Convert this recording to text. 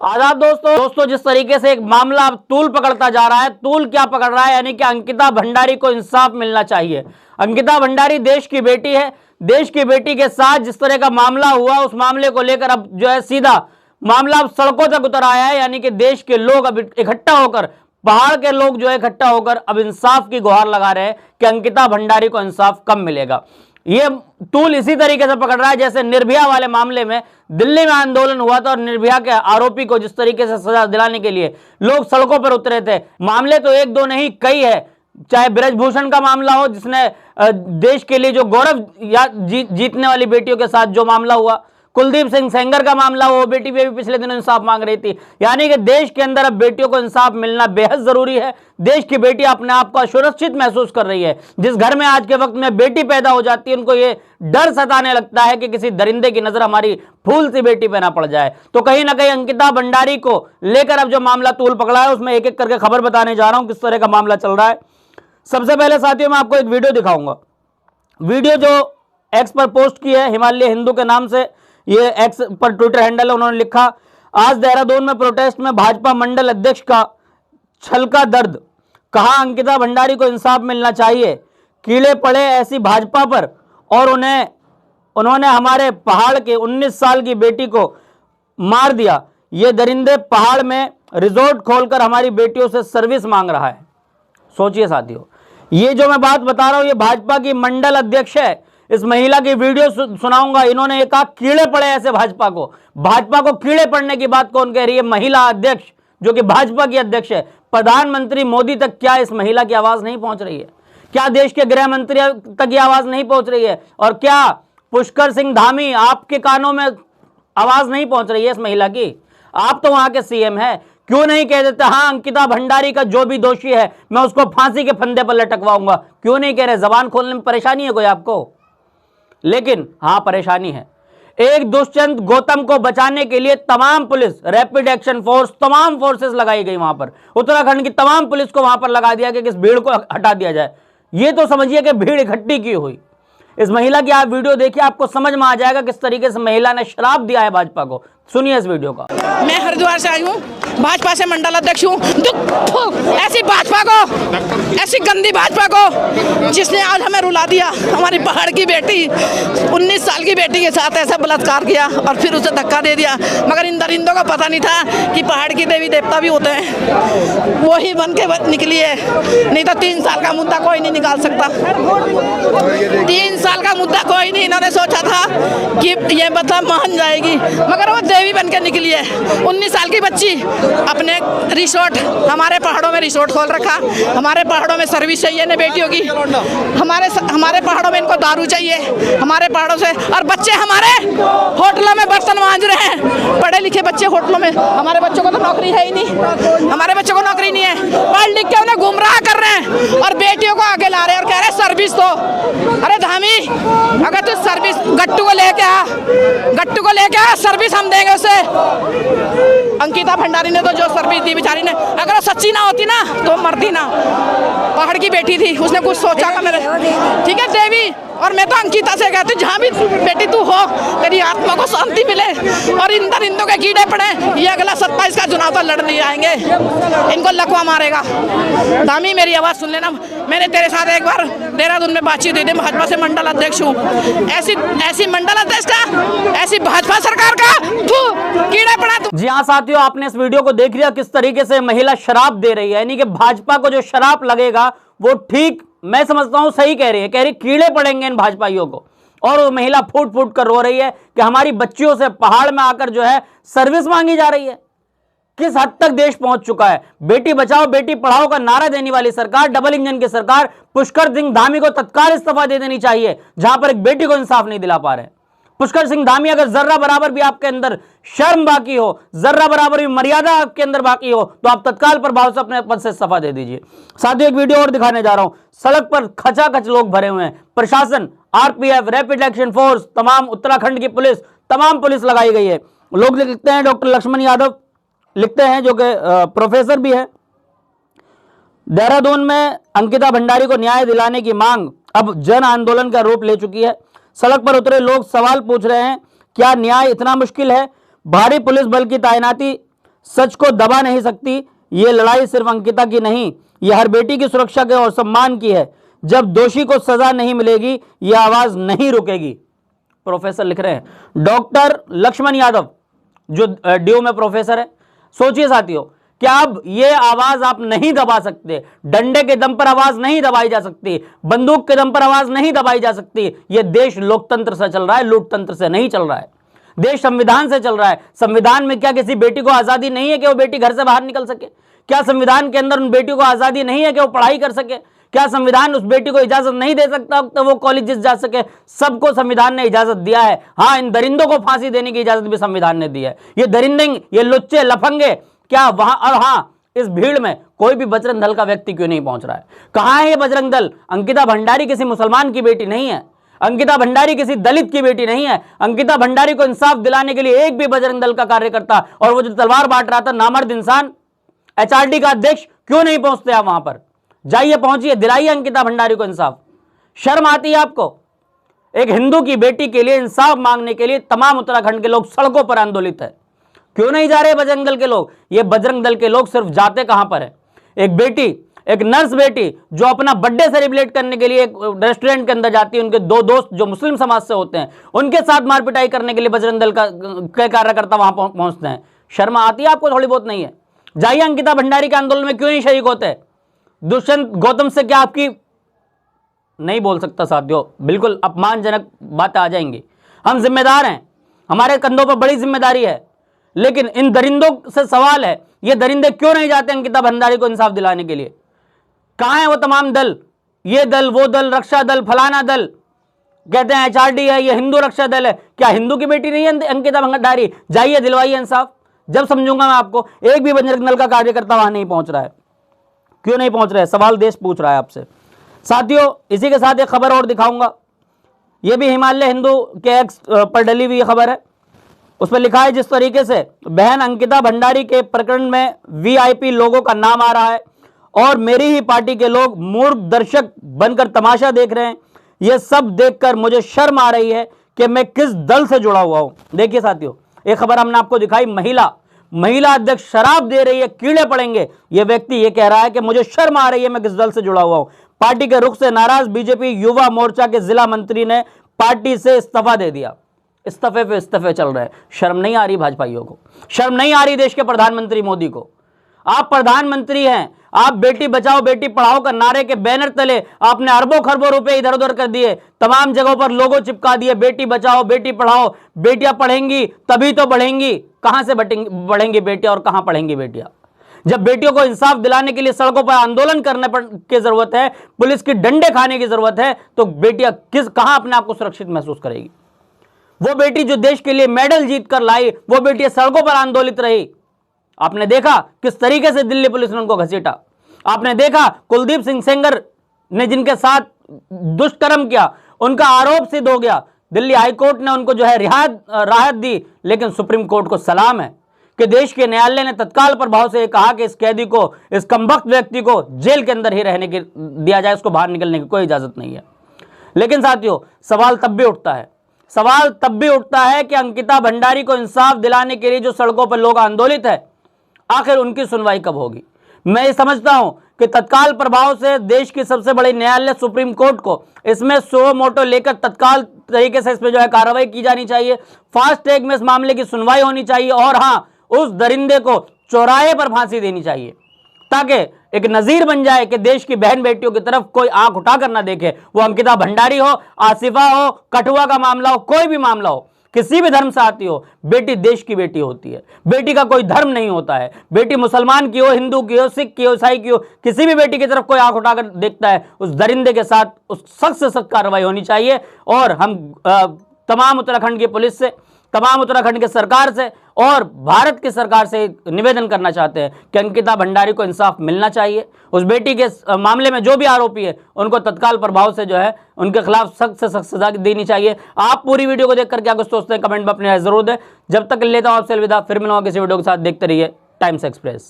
आदाब दोस्तों, जिस तरीके से एक मामला अब तूल पकड़ता जा रहा है, तूल क्या पकड़ रहा है, यानी कि अंकिता भंडारी को इंसाफ मिलना चाहिए। अंकिता भंडारी देश की बेटी है। देश की बेटी के साथ जिस तरह का मामला हुआ, उस मामले को लेकर अब जो है सीधा मामला अब सड़कों तक उतर आया है। यानी कि देश के लोग अब इकट्ठा होकर, पहाड़ के लोग जो है इकट्ठा होकर अब इंसाफ की गुहार लगा रहे हैं कि अंकिता भंडारी को इंसाफ कब मिलेगा। ये तूल इसी तरीके से पकड़ रहा है जैसे निर्भया वाले मामले में दिल्ली में आंदोलन हुआ था और निर्भया के आरोपी को जिस तरीके से सजा दिलाने के लिए लोग सड़कों पर उतरे थे। मामले तो एक दो नहीं, कई है। चाहे ब्रजभूषण का मामला हो, जिसने देश के लिए जो गौरव जीतने वाली बेटियों के साथ जो मामला हुआ, कुलदीप सिंह सेंगर का मामला हो, बेटी भी पिछले दिनों इंसाफ मांग रही थी। यानी कि देश के अंदर अब बेटियों को इंसाफ मिलना बेहद जरूरी है। देश की बेटी अपने आप को सुरक्षित महसूस कर रही है। जिस घर में आज के वक्त में बेटी पैदा हो जाती है, उनको ये डर सताने लगता है कि किसी दरिंदे की नजर हमारी फूल सी बेटी पे ना पड़ जाए। तो कहीं ना कहीं अंकिता भंडारी को लेकर अब जो मामला तूल पकड़ा है, उसमें एक एक करके खबर बताने जा रहा हूं किस तरह का मामला चल रहा है। सबसे पहले साथियों, मैं आपको एक वीडियो दिखाऊंगा। वीडियो जो एक्स पर पोस्ट की है, हिमालय हिंदू के नाम से ये एक्स पर ट्विटर हैंडल है। उन्होंने लिखा, आज देहरादून में प्रोटेस्ट में भाजपा मंडल अध्यक्ष का छलका दर्द, कहा अंकिता भंडारी को इंसाफ मिलना चाहिए। कीड़े पड़े ऐसी भाजपा पर और उन्होंने हमारे पहाड़ के 19 साल की बेटी को मार दिया। ये दरिंदे पहाड़ में रिजॉर्ट खोलकर हमारी बेटियों से सर्विस मांग रहा है। सोचिए साथियों, ये जो मैं बात बता रहा हूं, ये भाजपा की मंडल अध्यक्ष है। इस महिला की वीडियो सुनाऊंगा। इन्होंने ये कहा, कीड़े पड़े ऐसे भाजपा को कीड़े पड़ने की बात कौन कह रही है? महिला अध्यक्ष, जो कि भाजपा की अध्यक्ष है। प्रधानमंत्री मोदी तक क्या इस महिला की आवाज नहीं पहुंच रही है? क्या देश के गृह मंत्री तक ये आवाज नहीं पहुंच रही है? और क्या पुष्कर सिंह धामी, आपके कानों में आवाज नहीं पहुंच रही है इस महिला की? आप तो वहां के सीएम है, क्यों नहीं कह देते, हाँ अंकिता भंडारी का जो भी दोषी है मैं उसको फांसी के फंदे पर लटकवाऊंगा? क्यों नहीं कह रहे? जबान खोलने में परेशानी है कोई आपको? लेकिन हाँ, परेशानी है। एक दुष्यंत गौतम को बचाने के लिए तमाम पुलिस, रैपिड एक्शन फोर्स, तमाम फोर्सेस लगाई गई वहां पर। उत्तराखंड की तमाम पुलिस को वहां पर लगा दिया कि इस भीड़ को हटा दिया जाए। ये तो समझिए कि भीड़ इकट्ठी की हुई। इस महिला की आप वीडियो देखिए, आपको समझ में आ जाएगा किस तरीके से महिला ने श्राप दिया है भाजपा को। सुनिए इस वीडियो का। मैं हरिद्वार से आई हूँ, भाजपा से मंडल अध्यक्ष हूँ। ऐसी भाजपा को, ऐसी गंदी भाजपा को, जिसने आज हमें रुला दिया। हमारी पहाड़ की बेटी, 19 साल की बेटी के साथ ऐसा बलात्कार किया और फिर उसे धक्का दे दिया। मगर इन दरिंदों को पता नहीं था कि पहाड़ की देवी देवता भी होते हैं। वो ही बन के निकली है, नहीं तो 3 साल का मुद्दा कोई नहीं निकाल सकता। 3 साल का मुद्दा कोई नहीं। इन्होंने सोचा था कि ये मतलब मान जाएगी, मगर वो देवी बन के निकली है। 19 साल की बच्ची अपने रिसोर्ट, हमारे पहाड़ों में रिसोर्ट खोल रखा। हमारे पहाड़ों में सर्विस चाहिए ना बेटियों की। हमारे पहाड़ों में इनको दारू चाहिए, हमारे पहाड़ों से। और बच्चे हमारे होटलों में बर्तन मांज रहे हैं, पढ़े लिखे बच्चे होटलों में। हमारे बच्चों को तो नौकरी है ही नहीं, हमारे बच्चों को नौकरी नहीं है। पढ़ लिख के उन्हें गुमराह कर रहे हैं और बेटियों को आगे ला रहे हैं और कह रहे हैं सर्विस दो। अरे धामी, अगर तू सर्विस गट्टू को लेके आ, सर्विस हम देंगे उसे। अंकिता भंडारी ने तो जो सर्विस दी बेचारी ने, अगर वो सच्ची ना होती ना तो मरती ना। पहाड़ की बेटी थी, उसने कुछ सोचा का मेरे, ठीक है देवी। और मैं तो अंकिता से कहती हूँ, जहाँ भी बेटी तू हो, तेरी आत्मा को शांति मिले और इन दरिंदों के कीड़े पड़े। ये अगला 27 का चुनाव तो लड़ नहीं आएंगे, इनको लकवा मारेगा। धामी, मेरी आवाज़ सुन लेना। मैंने तेरे साथ एक बार देहरादून में बातचीत हुई थी। भाजपा से मंडल अध्यक्ष हूँ। ऐसी मंडल अध्यक्ष का, ऐसी भाजपा सरकार का कीड़े पड़ा। जी हाँ साथियों, आपने इस वीडियो को देख लिया किस तरीके से महिला शराप दे रही है। यानी कि भाजपा को जो शराप लगेगा वो ठीक, मैं समझता हूं सही कह रही है। कह रही कीड़े पड़ेंगे इन भाजपाइयों को। और वो महिला फूट फूट कर रो रही है कि हमारी बच्चियों से पहाड़ में आकर जो है सर्विस मांगी जा रही है। किस हद तक देश पहुंच चुका है। बेटी बचाओ बेटी पढ़ाओ का नारा देने वाली सरकार, डबल इंजन की सरकार, पुष्कर सिंह धामी को तत्काल इस्तीफा दे देनी चाहिए, जहां पर एक बेटी को इंसाफ नहीं दिला पा रहे। पुष्कर सिंह धामी, अगर जर्रा बराबर भी आपके अंदर शर्म बाकी हो, जर्रा बराबर भी मर्यादा आपके अंदर बाकी हो, तो आप तत्काल प्रभाव से अपने पद से इस्तीफा दे दीजिए। साथियों, एक वीडियो और दिखाने जा रहा हूं। सड़क पर खचाखच लोग भरे हुए हैं। प्रशासन, आरपीएफ, रैपिड एक्शन फोर्स, तमाम उत्तराखंड की पुलिस, तमाम पुलिस लगाई गई है। लोग लिखते हैं, डॉक्टर लक्ष्मण यादव लिखते हैं, जो कि प्रोफेसर भी है, देहरादून में अंकिता भंडारी को न्याय दिलाने की मांग अब जन आंदोलन का रूप ले चुकी है। सड़क पर उतरे लोग सवाल पूछ रहे हैं, क्या न्याय इतना मुश्किल है? भारी पुलिस बल की तैनाती, सच को दबा नहीं सकती। ये लड़ाई सिर्फ अंकिता की नहीं, ये हर बेटी की सुरक्षा के और सम्मान की है। जब दोषी को सजा नहीं मिलेगी, यह आवाज नहीं रुकेगी। प्रोफेसर लिख रहे हैं डॉक्टर लक्ष्मण यादव, जो डीयू में प्रोफेसर है। सोचिए साथियों, क्या अब ये आवाज आप नहीं दबा सकते? डंडे के दम पर आवाज नहीं दबाई जा सकती, बंदूक के दम पर आवाज नहीं दबाई जा सकती। यह देश लोकतंत्र से चल रहा है, लोकतंत्र से नहीं चल रहा है। देश संविधान से चल रहा है। संविधान में क्या किसी बेटी को आजादी नहीं है कि वो बेटी घर से बाहर निकल सके? क्या संविधान के अंदर उन बेटियों को आजादी नहीं है कि वो पढ़ाई कर सके? क्या संविधान उस बेटी को इजाजत नहीं दे सकता तो वो कॉलेजेस जा सके? सबको संविधान ने इजाजत दिया है। हाँ, इन दरिंदों को फांसी देने की इजाजत भी संविधान ने दी है। ये दरिंदे, ये लुच्चे लफंगे क्या वहां? और हाँ, इस भीड़ में कोई भी बजरंग दल का व्यक्ति क्यों नहीं पहुंच रहा है? कहां है ये बजरंग दल? अंकिता भंडारी किसी मुसलमान की बेटी नहीं है। अंकिता भंडारी किसी दलित की बेटी नहीं है। अंकिता भंडारी को इंसाफ दिलाने के लिए एक भी बजरंग दल का कार्यकर्ता और वो जो तलवार बांट रहा था नामर्द इंसान एचआरडी का अध्यक्ष क्यों नहीं पहुंचते? आप वहां पर जाइए, पहुंचिए, दिलाइए अंकिता भंडारी को इंसाफ। शर्म आती है आपको? एक हिंदू की बेटी के लिए इंसाफ मांगने के लिए तमाम उत्तराखंड के लोग सड़कों पर आंदोलित है। क्यों नहीं जा रहे बजरंग दल के लोग? ये बजरंग दल के लोग सिर्फ जाते कहां पर है? एक बेटी, एक नर्स बेटी जो अपना बर्थडे सेलिब्रेट करने के लिए एक रेस्टोरेंट के अंदर जाती है, उनके दो दोस्त जो मुस्लिम समाज से होते हैं उनके साथ मारपिटाई करने के लिए बजरंग दल के कार्यकर्ता वहां पहुंचते हैं। शर्म आती है आपको? थोड़ी बहुत नहीं है? जाइए, अंकिता भंडारी के आंदोलन में क्यों नहीं शरीक होते? दुष्यंत गौतम से क्या आपकी नहीं बोल सकता साथियों, बिल्कुल अपमानजनक बातें आ जाएंगी। हम जिम्मेदार हैं, हमारे कंधों पर बड़ी जिम्मेदारी है, लेकिन इन दरिंदों से सवाल है, ये दरिंदे क्यों नहीं जाते अंकिता भंडारी को इंसाफ दिलाने के लिए? कहां है वो तमाम दल? ये दल, वो दल, रक्षा दल, फलाना दल, कहते हैं एचआरडी है, ये हिंदू रक्षा दल है। क्या हिंदू की बेटी नहीं है अंकिता भंडारी? जाइए, दिलवाइए इंसाफ, जब समझूंगा मैं आपको। एक भी बजरंग दल का कार्यकर्ता वहां नहीं पहुंच रहा है। क्यों नहीं पहुंच रहा है? सवाल देश पूछ रहा है आपसे। साथियों, इसी के साथ एक खबर और दिखाऊंगा। यह भी हिमालय हिंदू के एक्स पर डली हुई खबर है। उस पर लिखा है जिस तरीके से बहन अंकिता भंडारी के प्रकरण में वीआईपी लोगों का नाम आ रहा है और मेरी ही पार्टी के लोग मूर्ख दर्शक बनकर तमाशा देख रहे हैं, यह सब देखकर मुझे शर्म आ रही है कि मैं किस दल से जुड़ा हुआ हूं। देखिए साथियों, एक खबर हमने आपको दिखाई, महिला अध्यक्ष शराब दे रही है, कीड़े पड़ेंगे। यह व्यक्ति यह कह रहा है कि मुझे शर्म आ रही है, मैं किस दल से जुड़ा हुआ हूं। पार्टी के रुख से नाराज बीजेपी युवा मोर्चा के जिला मंत्री ने पार्टी से इस्तीफा दे दिया। इस्तीफे पे इस्तीफे चल रहे हैं। शर्म नहीं आ रही भाजपाइयों को? शर्म नहीं आ रही देश के प्रधानमंत्री मोदी को? आप प्रधानमंत्री हैं, आप बेटी बचाओ बेटी पढ़ाओ का नारे के बैनर तले आपने अरबों खरबों रुपए इधर उधर कर दिए, तमाम जगहों पर लोगो चिपका दिए, बेटी बचाओ बेटी पढ़ाओ, बेटियां पढ़ेंगी तभी तो बढ़ेंगी। कहां से बढ़ेंगी बेटियां और कहां पढ़ेंगी बेटियां? जब बेटियों को इंसाफ दिलाने के लिए सड़कों पर आंदोलन करने की जरूरत है, पुलिस की डंडे खाने की जरूरत है, तो बेटियां कहां अपने आप को सुरक्षित महसूस करेगी? वो बेटी जो देश के लिए मेडल जीत कर लाई, वो बेटी सड़कों पर आंदोलित रही। आपने देखा किस तरीके से दिल्ली पुलिस ने उनको घसीटा। आपने देखा कुलदीप सिंह सेंगर ने जिनके साथ दुष्कर्म किया, उनका आरोप सिद्ध हो गया। दिल्ली हाईकोर्ट ने उनको जो है राहत दी, लेकिन सुप्रीम कोर्ट को सलाम है कि देश के न्यायालय ने तत्काल प्रभाव से कहा कि इस कैदी को, इस कमबख्त व्यक्ति को जेल के अंदर ही रहने के दिया जाए, उसको बाहर निकलने की कोई इजाजत नहीं है। लेकिन साथियों, सवाल तब भी उठता है कि अंकिता भंडारी को इंसाफ दिलाने के लिए जो सड़कों पर लोग आंदोलित है, आखिर उनकी सुनवाई कब होगी? मैं ये समझता हूं कि तत्काल प्रभाव से देश की सबसे बड़ी न्यायालय सुप्रीम कोर्ट को इसमें सो मोटो लेकर तत्काल तरीके से इसमें जो है कार्रवाई की जानी चाहिए। फास्ट ट्रैक में इस मामले की सुनवाई होनी चाहिए और हाँ, उस दरिंदे को चौराहे पर फांसी देनी चाहिए, ताकि एक नजीर बन जाए कि देश की बहन बेटियों की तरफ कोई आंख उठाकर ना देखे। वो अंकिता भंडारी हो, आसिफा हो, कठुआ का मामला हो, कोई भी मामला हो, किसी भी धर्म से आती हो, बेटी देश की बेटी होती है। बेटी का कोई धर्म नहीं होता है। बेटी मुसलमान की हो, हिंदू की हो, सिख की हो, ईसाई की हो, किसी भी बेटी की तरफ कोई आंख उठाकर देखता है, उस दरिंदे के साथ उस सख्त से सख्त कार्रवाई होनी चाहिए। और हम तमाम उत्तराखंड की पुलिस से, तमाम उत्तराखंड की सरकार से और भारत की सरकार से निवेदन करना चाहते हैं कि अंकिता भंडारी को इंसाफ मिलना चाहिए। उस बेटी के मामले में जो भी आरोपी है, उनको तत्काल प्रभाव से जो है उनके खिलाफ सख्त से सख्त सजा देनी चाहिए। आप पूरी वीडियो को देखकर क्या कुछ सोचते हैं, कमेंट में अपनी राय जरूर दें। जब तक लेता हूं आपसे अलविदा, फिर मिलूंगा किसी वीडियो के साथ। देखते रहिए टाइम्स एक्सप्रेस।